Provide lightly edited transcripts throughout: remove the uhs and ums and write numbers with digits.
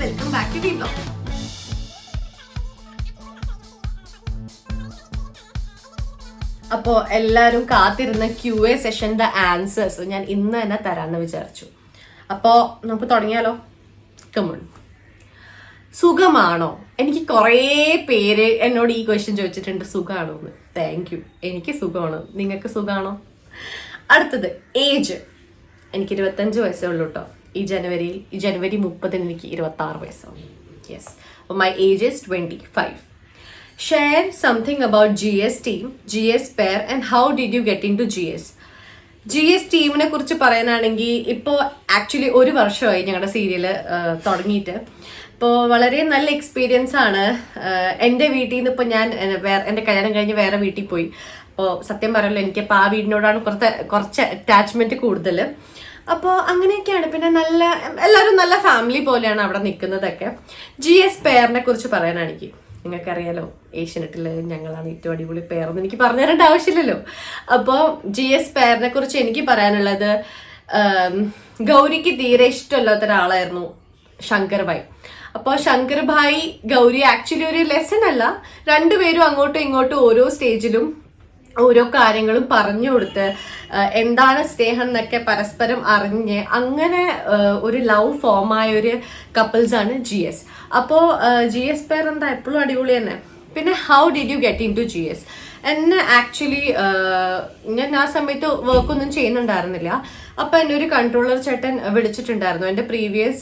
Welcome back to the vlog. അപ്പോൾ എല്ലാവരും കാത്തിരുന്ന QA സെഷന്റെ ആൻസേഴ്സ് ഞാൻ ഇന്ന് തന്നെ തരാമെന്ന് വിചാരിച്ചു. അപ്പോൾ നമുക്ക് തുടങ്ങിയാലോ? കമോൺ. സുഖമാണോ? എനിക്ക് കുറേ പേര് എന്നോട് ഈ ക്വസ്റ്റ്യൻ ചോദിച്ചിട്ടുണ്ട്, സുഖമാണോ എന്ന്. Thank you. എനിക്ക് സുഖമാണ്. നിങ്ങൾക്ക് സുഖമാണോ? അടുത്തത് ഏജ്. എനിക്ക് 25 വയസ്സേ ഉള്ളൂ കേട്ടോ. ഈ ജനുവരി 30 എനിക്ക് 26 വയസ്സാണ്. യെസ്. അപ്പോൾ my age is 25. Share something about GS team, GS pair and how did you get into GS? GS ടീമിനെ കുറിച്ച് പറയാനാണെങ്കിൽ ഇപ്പോൾ ആക്ച്വലി 1 വർഷമായി ഞങ്ങളുടെ സീരിയൽ തുടങ്ങിയിട്ട്. ഇപ്പോൾ വളരെ നല്ല എക്സ്പീരിയൻസ് ആണ്. എൻ്റെ വീട്ടിൽ നിന്ന് ഇപ്പോൾ ഞാൻ എൻ്റെ കല്യാണം കഴിഞ്ഞ് വേറെ വീട്ടിൽ പോയി. അപ്പോൾ സത്യം പറയല്ലോ, എനിക്കിപ്പോൾ ആ വീടിനോടാണ് കുറച്ച് അറ്റാച്ച്മെൻറ്റ് കൂടുതൽ. അപ്പോൾ അങ്ങനെയൊക്കെയാണ്. പിന്നെ എല്ലാവരും നല്ല ഫാമിലി പോലെയാണ് അവിടെ നിൽക്കുന്നതൊക്കെ. GS പെയറിനെ കുറിച്ച് പറയാനാണെങ്കിൽ നിങ്ങൾക്കറിയാലോ, ഏഷ്യനെറ്റിൽ ഞങ്ങളാണ് ഏറ്റവും അടിപൊളി പെയറെന്ന് എനിക്ക് പറഞ്ഞു തരേണ്ട ആവശ്യമില്ലല്ലോ. അപ്പോൾ GS പെയറിനെ കുറിച്ച് എനിക്ക് പറയാനുള്ളത്, ഗൗരിക്ക് തീരെ ഇഷ്ടമില്ലാത്ത ഒരാളായിരുന്നു ശങ്കർ ഭായ്. അപ്പോൾ ശങ്കർ ഭായ് ഗൗരി ആക്ച്വലി ഒരു ലെസൺ അല്ല, രണ്ടുപേരും അങ്ങോട്ടും ഇങ്ങോട്ടും ഓരോ സ്റ്റേജിലും ഓരോ കാര്യങ്ങളും പറഞ്ഞു കൊടുത്ത് എന്താണ് സ്നേഹം എന്നൊക്കെ പരസ്പരം അറിഞ്ഞ് അങ്ങനെ ഒരു ലവ് ഫോമായ ഒരു കപ്പിൾസാണ് GS. അപ്പോൾ GS പെയർ എന്താ എപ്പോഴും അടിപൊളി തന്നെ. പിന്നെ how did you get in to GS? എന്നെ ആക്ച്വലി ഞാൻ ആ സമയത്ത് വർക്കൊന്നും ചെയ്യുന്നുണ്ടായിരുന്നില്ല. അപ്പം എന്നെ ഒരു കൺട്രോളർ ചേട്ടൻ വിളിച്ചിട്ടുണ്ടായിരുന്നു. എൻ്റെ പ്രീവിയസ്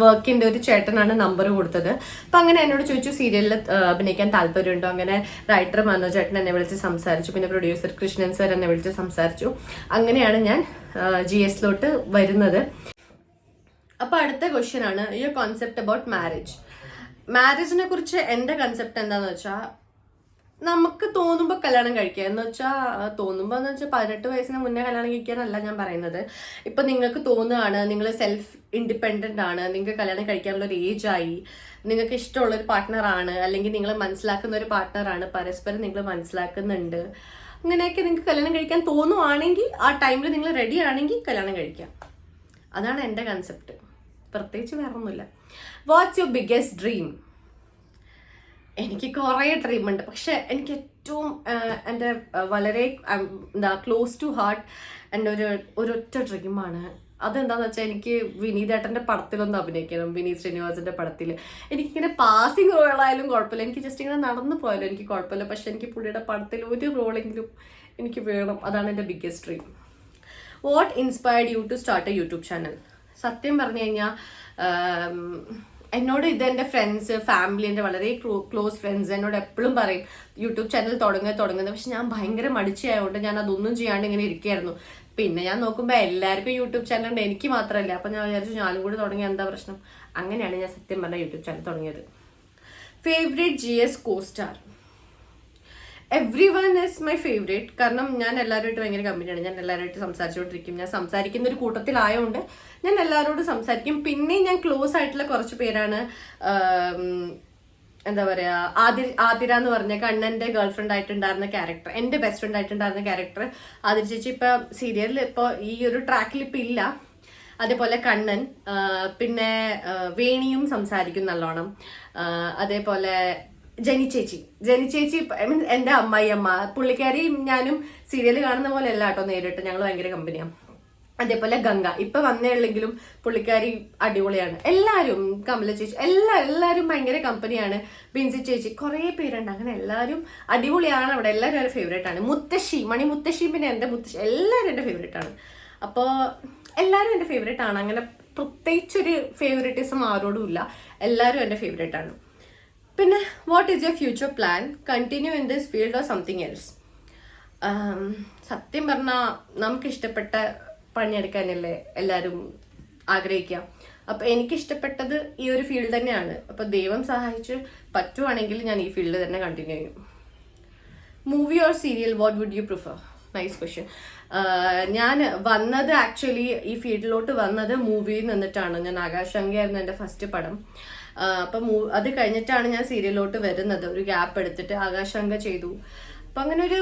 വർക്കിൻ്റെ ഒരു ചേട്ടനാണ് നമ്പർ കൊടുത്തത്. അപ്പം അങ്ങനെ എന്നോട് ചോദിച്ചു സീരിയലിൽ അഭിനയിക്കാൻ താല്പര്യമുണ്ടോ. അങ്ങനെ റൈറ്റർ മനോജ് ചേട്ടൻ എന്നെ വിളിച്ച് സംസാരിച്ചു. പിന്നെ പ്രൊഡ്യൂസർ കൃഷ്ണൻ സർ എന്നെ വിളിച്ച് സംസാരിച്ചു. അങ്ങനെയാണ് ഞാൻ GSലോട്ട് വരുന്നത്. അപ്പോൾ അടുത്ത ക്വസ്റ്റ്യൻ ആണ് യുവർ കോൺസെപ്റ്റ് അബൌട്ട് മാരേജ്. മാരേജിനെ കുറിച്ച് എൻ്റെ കൺസെപ്റ്റ് എന്താണെന്ന് വെച്ചാൽ, നമുക്ക് തോന്നുമ്പോൾ കല്യാണം കഴിക്കുക എന്ന് വെച്ചാൽ 18 വയസ്സിന് മുന്നേ കല്യാണം കഴിക്കാനല്ല ഞാൻ പറയുന്നത്. ഇപ്പം നിങ്ങൾക്ക് തോന്നുകയാണ് നിങ്ങൾ സെൽഫ് ഇൻഡിപെൻഡൻ്റ് ആണ്, നിങ്ങൾക്ക് കല്യാണം കഴിക്കാനുള്ള ഒരു ഏജ് ആയി, നിങ്ങൾക്ക് ഇഷ്ടമുള്ളൊരു പാർട്ട്ണറാണ്, അല്ലെങ്കിൽ നിങ്ങൾ മനസ്സിലാക്കുന്ന ഒരു പാർട്ട്ണറാണ്, പരസ്പരം നിങ്ങൾ മനസ്സിലാക്കുന്നുണ്ട്, അങ്ങനെയൊക്കെ നിങ്ങൾക്ക് കല്യാണം കഴിക്കാൻ തോന്നുവാണെങ്കിൽ ആ ടൈമിൽ നിങ്ങൾ റെഡി ആണെങ്കിൽ കല്യാണം കഴിക്കാം. അതാണ് എൻ്റെ കൺസെപ്റ്റ്. പ്രത്യേകിച്ച് വേറെ ഒന്നുമില്ല. What's your biggest dream? എനിക്ക് കുറേ ഡ്രീമുണ്ട്, പക്ഷെ എനിക്ക് ഏറ്റവും എൻ്റെ വളരെ ക്ലോസ് ടു ഹാർട്ട് എൻ്റെ ഒരൊറ്റ ഡ്രീമാണ്. അതെന്താണെന്ന് വെച്ചാൽ, എനിക്ക് വിനീതേട്ടൻ്റെ പടത്തിലൊന്ന് അഭിനയിക്കണം. വിനീത് ശ്രീനിവാസിൻ്റെ പടത്തിൽ. എനിക്കിങ്ങനെ പാസിങ് റോളായാലും കുഴപ്പമില്ല, എനിക്ക് ജസ്റ്റ് ഇങ്ങനെ നടന്നു പോയാലും എനിക്ക് കുഴപ്പമില്ല, പക്ഷെ എനിക്ക് പുള്ളിയുടെ പടത്തിൽ ഒരു റോളെങ്കിലും എനിക്ക് വേണം. അതാണ് എൻ്റെ biggest dream. What inspired you to start a YouTube channel? സത്യം പറഞ്ഞു കഴിഞ്ഞാൽ എന്നോട് ഇത് എൻ്റെ ഫ്രണ്ട്സ്, ഫാമിലി, എൻ്റെ വളരെ ക്ലോസ് ഫ്രണ്ട്സ് എന്നോട് എപ്പോഴും പറയും യൂട്യൂബ് ചാനൽ തുടങ്ങുന്നത്. പക്ഷെ ഞാൻ ഭയങ്കര മടിച്ചായതുകൊണ്ട് ഞാൻ അതൊന്നും ചെയ്യാണ്ട് ഇങ്ങനെ ഇരിക്കുകയായിരുന്നു. പിന്നെ ഞാൻ നോക്കുമ്പോൾ എല്ലാവർക്കും യൂട്യൂബ് ചാനൽ ഉണ്ട്, എനിക്ക് മാത്രമല്ല. അപ്പം ഞാൻ വിചാരിച്ചു ഞാനും കൂടി തുടങ്ങിയ എന്താ പ്രശ്നം. അങ്ങനെയാണ് ഞാൻ സത്യം പറഞ്ഞ യൂട്യൂബ് ചാനൽ തുടങ്ങിയത്. Favourite GS co-star? Every one is my favourite. കാരണം ഞാൻ എല്ലാവരുമായിട്ട് ഭയങ്കര കമ്പനിയാണ്. ഞാൻ എല്ലാവരുമായിട്ട് സംസാരിച്ചുകൊണ്ടിരിക്കും. ഞാൻ സംസാരിക്കുന്ന ഒരു കൂട്ടത്തിലായതുകൊണ്ട് ഞാൻ എല്ലാവരോടും സംസാരിക്കും. പിന്നെ ഞാൻ ക്ലോസ് ആയിട്ടുള്ള കുറച്ച് പേരാണ്. എന്താ പറയുക, ആതിര എന്ന് പറഞ്ഞ കണ്ണൻ്റെ ഗേൾ ഫ്രണ്ട് ആയിട്ടുണ്ടായിരുന്ന ക്യാരക്ടർ, എൻ്റെ ബെസ്റ്റ് ഫ്രണ്ട് ആയിട്ടുണ്ടായിരുന്ന ക്യാരക്ടർ ആതിര ചേച്ചി ഇപ്പം സീരിയലിൽ ഇപ്പോൾ ഈ ഒരു ട്രാക്കിൽ ഇപ്പം ഇല്ല. അതേപോലെ കണ്ണൻ, പിന്നെ വേണിയും സംസാരിക്കും നല്ലോണം. അതേപോലെ ജനി ചേച്ചി ഐ മീൻ എൻ്റെ അമ്മായിയമ്മ, പുള്ളിക്കാരിയും ഞാനും സീരിയൽ കാണുന്ന പോലെ അല്ല കേട്ടോ നേരിട്ട്, ഞങ്ങൾ ഭയങ്കര കമ്പനിയാണ്. അതേപോലെ ഗംഗ ഇപ്പം വന്നേ ഉള്ളെങ്കിലും പുള്ളിക്കാരി അടിപൊളിയാണ്. എല്ലാവരും, കമല ചേച്ചി, എല്ലാവരും ഭയങ്കര കമ്പനിയാണ്. ബിൻസി ചേച്ചി, കുറേ പേരുണ്ട്. അങ്ങനെ എല്ലാവരും അടിപൊളിയാണ് അവിടെ. എല്ലാവരും എൻ്റെ ഫേവറേറ്റ് ആണ്. മണി മുത്തശ്ശി, പിന്നെ എൻ്റെ മുത്തശ്ശി, എല്ലാവരും എൻ്റെ ഫേവറേറ്റ് ആണ്. അപ്പോൾ എല്ലാവരും എൻ്റെ ഫേവറേറ്റ് ആണ്. അങ്ങനെ പ്രത്യേകിച്ചൊരു ഫേവറേറ്റിസം ആരോടും ഇല്ല, എല്ലാവരും എൻ്റെ ഫേവറേറ്റ് ആണ്. പിന്നെ what is your future plan? Continue in this field or something else? സത്യം പറഞ്ഞാൽ നമുക്കിഷ്ടപ്പെട്ട പണിയെടുക്കാനല്ലേ എല്ലാവരും ആഗ്രഹിക്കുക. അപ്പോൾ എനിക്കിഷ്ടപ്പെട്ടത് ഈ ഒരു ഫീൽഡ് തന്നെയാണ്. അപ്പോൾ ദൈവം സഹായിച്ച് പറ്റുവാണെങ്കിൽ ഞാൻ ഈ ഫീൽഡ് തന്നെ കണ്ടിന്യൂ ചെയ്യും. Movie or serial, what would you prefer? Nice question. ഞാൻ വന്നത് ആക്ച്വലി ഈ ഫീൽഡിലോട്ട് വന്നത് മൂവിയിൽ നിന്നിട്ടാണ്. ഞാൻ ആകാശഗംഗയായിരുന്നു എൻ്റെ ഫസ്റ്റ് പടം. അപ്പം അത് കഴിഞ്ഞിട്ടാണ് ഞാൻ സീരിയലിലോട്ട് വരുന്നത്. ഒരു ഗ്യാപ്പ് എടുത്തിട്ട് ആകാശഗംഗ ചെയ്തു. അപ്പം അങ്ങനെ ഒരു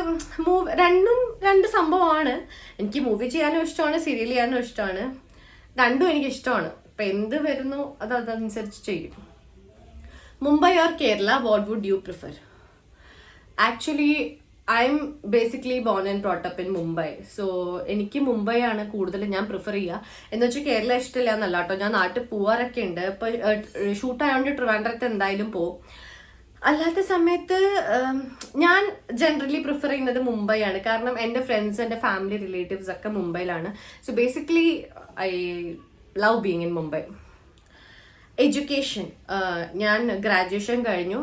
രണ്ട് സംഭവമാണ്. എനിക്ക് മൂവി ചെയ്യാനും ഇഷ്ടമാണ്, സീരിയൽ ചെയ്യാനും ഇഷ്ടമാണ്. രണ്ടും എനിക്ക് ഇഷ്ടമാണ്. അപ്പം എന്ത് വരുന്നു അതനുസരിച്ച് ചെയ്യും. Mumbai or Kerala, what would you prefer? Actually I'm basically born and brought up in Mumbai. So എനിക്ക് മുംബൈ ആണ് കൂടുതൽ ഞാൻ പ്രിഫർ ചെയ്യുക. എന്ന് വെച്ചാൽ കേരള ഇഷ്ടമില്ല എന്നല്ല കേട്ടോ, ഞാൻ നാട്ടിൽ പോവാറൊക്കെ ഉണ്ട്. ഇപ്പം ഷൂട്ടായതുകൊണ്ട് ട്രിവാൻഡ്രത്ത് എന്തായാലും പോവും. അല്ലാത്ത സമയത്ത് ഞാൻ ജനറലി പ്രിഫർ ചെയ്യുന്നത് മുംബൈ ആണ്. കാരണം എൻ്റെ ഫ്രണ്ട്സ്, എൻ്റെ ഫാമിലി, റിലേറ്റീവ്സ് ഒക്കെ മുംബൈയിലാണ്. So basically I love being in Mumbai. Education, ഞാൻ ഗ്രാജുവേഷൻ കഴിഞ്ഞു.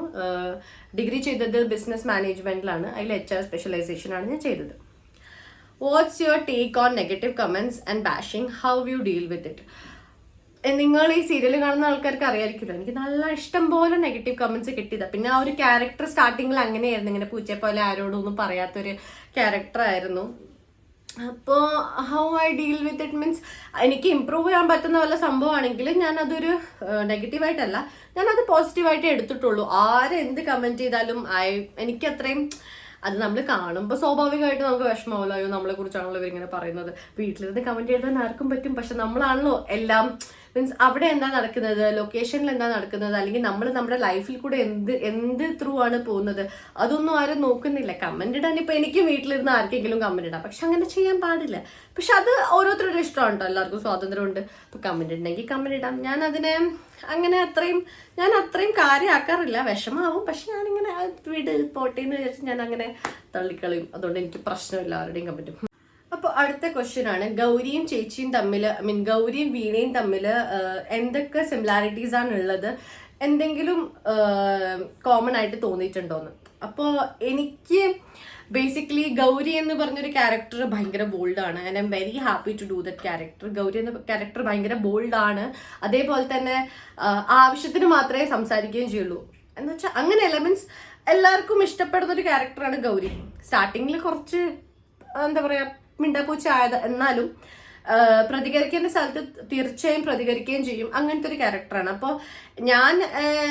ഡിഗ്രി ചെയ്തത് ബിസിനസ് മാനേജ്മെന്റിലാണ്. അതിൽ HR സ്പെഷ്യലൈസേഷൻ ആണ് ഞാൻ ചെയ്തത്. What's your take on negative comments and bashing, how you deal with it? നിങ്ങൾ ഈ സീരിയൽ കാണുന്ന ആൾക്കാർക്ക് അറിയായിരിക്കുമല്ലോ, എനിക്ക് നല്ല ഇഷ്ടം പോലെ നെഗറ്റീവ് കമന്റ്സ് കിട്ടിയതാണ്. പിന്നെ ആ ഒരു ക്യാരക്ടർ സ്റ്റാർട്ടിങ്ങിൽ അങ്ങനെയായിരുന്നു, ഇങ്ങനെ പൂച്ചയെ പോലെ ആരോടും ഒന്നും പറയാത്തൊരു ക്യാരക്ടർ ആയിരുന്നു. അപ്പോൾ how I deal with it means, എനിക്ക് ഇമ്പ്രൂവ് ചെയ്യാൻ പറ്റുന്ന വല്ല സംഭവമാണെങ്കിൽ ഞാൻ അതൊരു നെഗറ്റീവായിട്ടല്ല, ഞാനത് പോസിറ്റീവായിട്ട് എടുത്തിട്ടുള്ളൂ. ആരെന്ത് കമൻറ്റ് ചെയ്താലും എനിക്ക് അത്രയും അത് നമ്മൾ കാണുമ്പോൾ സ്വാഭാവികമായിട്ട് നമുക്ക് വിഷമമല്ലോ, അയ്യോ നമ്മളെ കുറിച്ചാണല്ലോ ഇവരിങ്ങനെ പറയുന്നത്. വീട്ടിലിരുന്ന് കമൻറ്റ് ചെയ്താൽ ആർക്കും പറ്റും, പക്ഷെ നമ്മളാണല്ലോ എല്ലാം മീൻസ് അവിടെ എന്താ നടക്കുന്നത്, ലൊക്കേഷനിൽ എന്താ നടക്കുന്നത്, അല്ലെങ്കിൽ നമ്മൾ നമ്മുടെ ലൈഫിൽ കൂടെ എന്ത് ത്രൂ ആണ് പോകുന്നത്, അതൊന്നും ആരും നോക്കുന്നില്ല. കമന്റ് ഇടാൻ ഇപ്പൊ എനിക്കും വീട്ടിലിരുന്ന് ആർക്കെങ്കിലും കമന്റ് ഇടാം, പക്ഷെ അങ്ങനെ ചെയ്യാൻ പാടില്ല. പക്ഷെ അത് ഓരോരുത്തരുടെ ഇഷ്ടമാണ് കേട്ടോ, എല്ലാവർക്കും സ്വാതന്ത്ര്യമുണ്ട്. ഇപ്പൊ കമന്റ് ഉണ്ടെങ്കിൽ കമന്റ് ഇടാം. ഞാൻ അതിനെ അങ്ങനെ അത്രയും കാര്യമാക്കാറില്ല. വിഷമാവും, പക്ഷെ ഞാനിങ്ങനെ വീട് പോട്ടേന്ന് വിചാരിച്ച് ഞാൻ അങ്ങനെ തള്ളിക്കളയും. അതുകൊണ്ട് എനിക്ക് പ്രശ്നമില്ല ആരുടെയും കമന്റും. അപ്പോൾ അടുത്ത ക്വസ്റ്റ്യൻ ആണ്, ഗൗരിയും ചേച്ചിയും തമ്മിൽ ഗൗരിയും വീണയും തമ്മിൽ എന്തൊക്കെ സിമിലാരിറ്റീസ് ആണ് ഉള്ളത്, എന്തെങ്കിലും കോമൺ ആയിട്ട് തോന്നിയിട്ടുണ്ടോന്ന്. അപ്പോൾ എനിക്ക് ബേസിക്കലി ഗൗരി എന്ന് പറഞ്ഞൊരു ക്യാരക്ടർ ഭയങ്കര ബോൾഡാണ്. And I'm very happy to do that character. Gauri എന്ന ക്യാരക്ടർ ഭയങ്കര ബോൾഡാണ്. അതേപോലെ തന്നെ ആവശ്യത്തിന് മാത്രമേ സംസാരിക്കുകയും ചെയ്യുള്ളൂ. എന്ന് വെച്ചാൽ അങ്ങനെയല്ല, മീൻസ് എല്ലാവർക്കും ഇഷ്ടപ്പെടുന്ന ഒരു ക്യാരക്ടറാണ് ഗൗരി. സ്റ്റാർട്ടിങ്ങിൽ കുറച്ച് എന്താ പറയുക മിണ്ടാപ്പൂച്ച ആയത്, എന്നാലും പ്രതികരിക്കേണ്ട സ്ഥലത്ത് തീർച്ചയായും പ്രതികരിക്കുകയും ചെയ്യും. അങ്ങനത്തെ ഒരു ക്യാരക്ടറാണ്. അപ്പോൾ ഞാൻ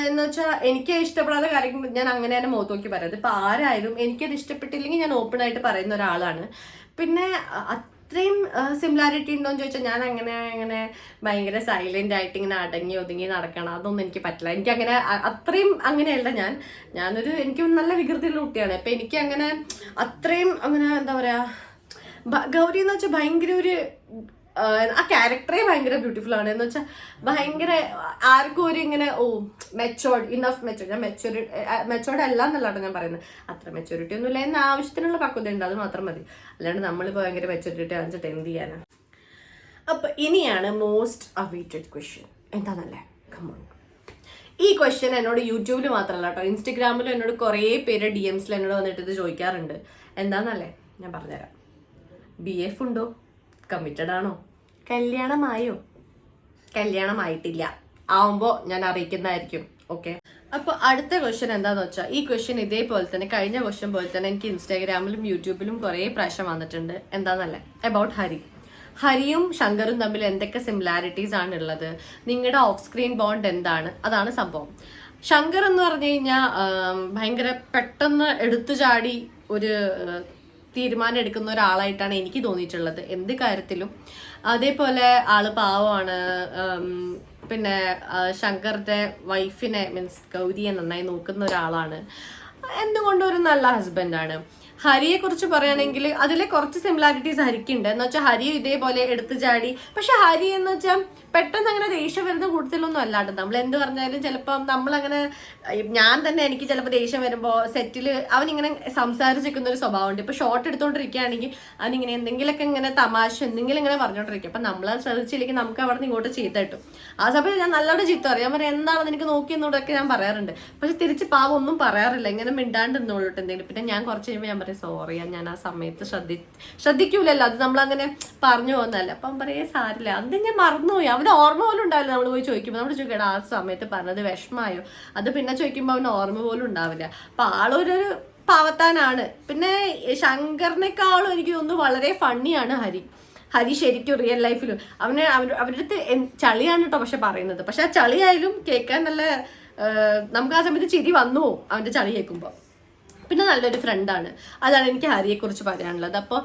എന്ന് വെച്ചാൽ എനിക്ക് ഇഷ്ടപ്പെടാത്ത കാര്യങ്ങൾ ഞാൻ അങ്ങനെ തന്നെ മുഖത്ത് നോക്കി പറയാം. ഇപ്പം ആരായാലും എനിക്കത് ഇഷ്ടപ്പെട്ടില്ലെങ്കിൽ ഞാൻ ഓപ്പൺ ആയിട്ട് പറയുന്ന ഒരാളാണ്. പിന്നെ അത്രയും സിമിലാരിറ്റി ഉണ്ടോ എന്ന് ചോദിച്ചാൽ ഞാൻ അങ്ങനെ ഭയങ്കര സൈലന്റ് ആയിട്ട് ഇങ്ങനെ അടങ്ങി ഒതുങ്ങി നടക്കണം, അതൊന്നും എനിക്ക് പറ്റില്ല. എനിക്കങ്ങനെ അത്രയും അങ്ങനെയല്ല. എനിക്ക് നല്ല വികൃതിയുള്ള കുട്ടിയാണ്. അപ്പം എനിക്ക് അങ്ങനെ അത്രയും അങ്ങനെ എന്താ പറയാ, ഗൗരി എന്ന് വെച്ചാൽ ഭയങ്കര ഒരു ആ ക്യാരക്ടറേ ഭയങ്കര ബ്യൂട്ടിഫുൾ ആണ്. എന്ന് വെച്ചാൽ ഭയങ്കര ആർക്കും ഒരു ഇങ്ങനെ മെച്ചോർഡ് ഞാൻ മെച്ചോർഡ് അല്ല എന്നല്ലാട്ടോ ഞാൻ പറയുന്നത്. അത്ര മെച്ചോറിറ്റി ഒന്നും ഇല്ല, എന്ന ആവശ്യത്തിനുള്ള പക്വത ഉണ്ട്, അത് മാത്രം മതി. അല്ലാണ്ട് നമ്മളിപ്പോൾ ഭയങ്കര മെച്ചോറിറ്റി കാണിച്ചിട്ട് എന്ത് ചെയ്യാനാണ്. അപ്പൊ ഇനിയാണ് മോസ്റ്റ് അവൈറ്റഡ് ക്വസ്റ്റ്യൻ. എന്താണല്ലേ, കമോൺ. ഈ ക്വസ്റ്റ്യൻ എന്നോട് യൂട്യൂബിൽ മാത്രമല്ല കേട്ടോ, ഇൻസ്റ്റഗ്രാമിലും എന്നോട് കുറേ പേര് DMs എന്നോട് വന്നിട്ട് ഇത് ചോദിക്കാറുണ്ട്. എന്താണെന്നല്ലേ, ഞാൻ പറഞ്ഞുതരാം. BF ഉണ്ടോ? കമ്മിറ്റഡ് ആണോ? കല്യാണമായോ? കല്യാണമായിട്ടില്ല. ആവുമ്പോൾ ഞാൻ അറിയിക്കുന്നതായിരിക്കും. ഓക്കെ. അപ്പോൾ അടുത്ത ക്വസ്റ്റ്യൻ എന്താണെന്ന് വെച്ചാൽ, ഈ ക്വസ്റ്റ്യൻ ഇതേപോലെ തന്നെ കഴിഞ്ഞ ക്വസ്റ്റ്യൻ പോലെ തന്നെ എനിക്ക് ഇൻസ്റ്റാഗ്രാമിലും യൂട്യൂബിലും കുറേ പ്രാവശ്യം വന്നിട്ടുണ്ട്. എന്താണെന്നല്ലേ, അബൌട്ട് ഹരിയും ശങ്കറും തമ്മിൽ എന്തൊക്കെ സിമിലാരിറ്റീസ് ആണ് ഉള്ളത്, നിങ്ങളുടെ ഓഫ് സ്ക്രീൻ ബോണ്ട് എന്താണ്, അതാണ് സംഭവം. ശങ്കർ എന്ന് പറഞ്ഞു കഴിഞ്ഞാൽ ഭയങ്കര പെട്ടെന്ന് എടുത്തു ചാടി ഒരു തീരുമാനം എടുക്കുന്ന ഒരാളായിട്ടാണ് എനിക്ക് തോന്നിയിട്ടുള്ളത് എന്ത് കാര്യത്തിലും. അതേപോലെ ആള് പാവമാണ്. പിന്നെ ശങ്കറിന്റെ വൈഫിനെ മീൻസ് ഗൗരിയെ നന്നായി നോക്കുന്ന ഒരാളാണ്. എന്തുകൊണ്ടും ഒരു നല്ല ഹസ്ബൻഡാണ്. ഹരിയെ കുറിച്ച് പറയുകയാണെങ്കിൽ അതിലെ കുറച്ച് സിമിലാരിറ്റീസ് ഹരിക്കുണ്ട്. എന്ന് വെച്ചാൽ ഹരിയും ഇതേപോലെ എടുത്തു ചാടി. പക്ഷെ ഹരി എന്ന് വെച്ചാൽ പെട്ടെന്ന് അങ്ങനെ ദേഷ്യം വരുന്ന കൂട്ടത്തിലൊന്നും അല്ലാണ്ട് നമ്മൾ എന്ത് പറഞ്ഞാലും ചിലപ്പം നമ്മളങ്ങനെ ഞാൻ തന്നെ എനിക്ക് ചിലപ്പോൾ ദേഷ്യം വരുമ്പോൾ സെറ്റിൽ അവനിങ്ങനെ സംസാരിച്ചിരിക്കുന്ന ഒരു സ്വഭാവമുണ്ട്. ഇപ്പോൾ ഷോർട്ട് എടുത്തുകൊണ്ടിരിക്കുകയാണെങ്കിൽ അവനിങ്ങനെ എന്തെങ്കിലുമൊക്കെ ഇങ്ങനെ തമാശ എന്തെങ്കിലും ഇങ്ങനെ പറഞ്ഞുകൊണ്ടിരിക്കും. അപ്പം നമ്മളത് ശ്രദ്ധിച്ചില്ലെങ്കിൽ നമുക്ക് അവിടെ നിന്ന് ഇങ്ങോട്ട് ചീത്ത കിട്ടും. ആ സമയത്ത് ഞാൻ നല്ലോണം ചീത്ത പറയും. ഞാൻ പറയാം എന്താണെന്ന് എനിക്ക് നോക്കിയെന്നോടൊക്കെ ഞാൻ പറയാറുണ്ട്. പക്ഷെ തിരിച്ച് പാവം ഒന്നും പറയാറില്ല, ഇങ്ങനെ മിണ്ടാണ്ടിരുന്നോളൂട്ട് എന്തെങ്കിലും. പിന്നെ ഞാൻ കുറച്ച് കഴിയുമ്പോൾ ഞാൻ പറയും സോറി, ഞാൻ ആ സമയത്ത് ശ്രദ്ധിക്കൂലല്ലോ, അത് നമ്മളങ്ങനെ പറഞ്ഞു പോകുന്നതല്ല. അപ്പം പറയേ സാരില്ല, അത് ഞാൻ മറന്നുപോയി. അവന് ഓർമ്മ പോലും ഉണ്ടാവില്ല. നമ്മൾ പോയി ചോദിക്കുമ്പോൾ നമ്മൾ ചോദിക്കണം ആ സമയത്ത് പറഞ്ഞത് വിഷമമായോ, അത് പിന്നെ ചോദിക്കുമ്പോൾ അവന് ഓർമ്മ പോലും ഉണ്ടാവില്ല. അപ്പം ആളൊരു പാവത്താനാണ്. പിന്നെ ശങ്കറിനേക്കാളും എനിക്ക് തോന്നുന്നു വളരെ ഫണ്ണിയാണ് ഹരി ശരിക്കും റിയൽ ലൈഫിലും. അവരുടെ അടുത്ത് ചളിയാണ് കേട്ടോ പക്ഷെ പറയുന്നത്. പക്ഷെ ആ ചളിയായാലും കേൾക്കാൻ നല്ല നമുക്ക് ആ സമയത്ത് ചിരി വന്നു പോകും അവൻ്റെ ചളി കേൾക്കുമ്പോൾ. പിന്നെ നല്ലൊരു ഫ്രണ്ടാണ്. അതാണ് എനിക്ക് ഹരിയെക്കുറിച്ച് പറയാനുള്ളത്. അപ്പോൾ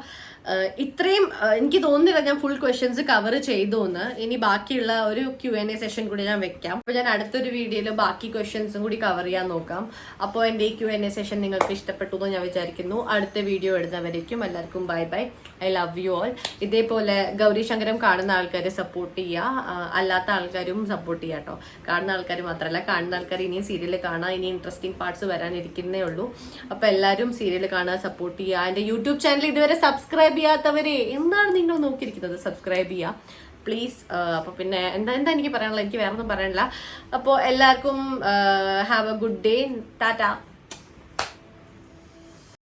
ഇത്രയും എനിക്ക് തോന്നുന്നില്ല ഞാൻ ഫുൾ ക്വസ്റ്റ്യൻസ് കവർ ചെയ്തു എന്ന്. ഇനി ബാക്കിയുള്ള ഒരു Q&A സെഷൻ കൂടി ഞാൻ വെക്കാം. അപ്പോൾ ഞാൻ അടുത്തൊരു വീഡിയോയിൽ ബാക്കി ക്വസ്റ്റ്യൻസും കൂടി കവർ ചെയ്യാൻ നോക്കാം. അപ്പോൾ എൻ്റെ ഈ Q&A സെഷൻ നിങ്ങൾക്ക് ഇഷ്ടപ്പെട്ടു എന്ന് ഞാൻ വിചാരിക്കുന്നു. അടുത്ത വീഡിയോ എടുത്തവരേക്കും എല്ലാവർക്കും bye bye. I love you all. ഇതേപോലെ ഗൗരി ശങ്കരം കാണുന്ന ആൾക്കാരെ സപ്പോർട്ട് ചെയ്യുക, അല്ലാത്ത ആൾക്കാരും സപ്പോർട്ട് ചെയ്യുക കേട്ടോ. കാണുന്ന ആൾക്കാർ മാത്രമല്ല, കാണുന്ന ആൾക്കാർ ഇനിയും സീരിയൽ കാണാം, ഇനി ഇൻട്രസ്റ്റിംഗ് പാർട്സ് വരാനിരിക്കുന്നേ ഉള്ളൂ. അപ്പോൾ എല്ലാവരും സീരിയൽ കാണുക, സപ്പോർട്ട് ചെയ്യുക. എൻ്റെ യൂട്യൂബ് ചാനൽ ഇതുവരെ സബ്സ്ക്രൈബ് ചെയ്യാത്തവരെ എന്താണ് നിങ്ങൾ നോക്കിയിരിക്കുന്നത്? സബ്സ്ക്രൈബ് ചെയ്യുക പ്ലീസ്. അപ്പോൾ പിന്നെ എന്താ എനിക്ക് പറയാനുള്ളത്? എനിക്ക് വേറെ ഒന്നും പറയാനില്ല. അപ്പോൾ എല്ലാവർക്കും have A good day. Tata.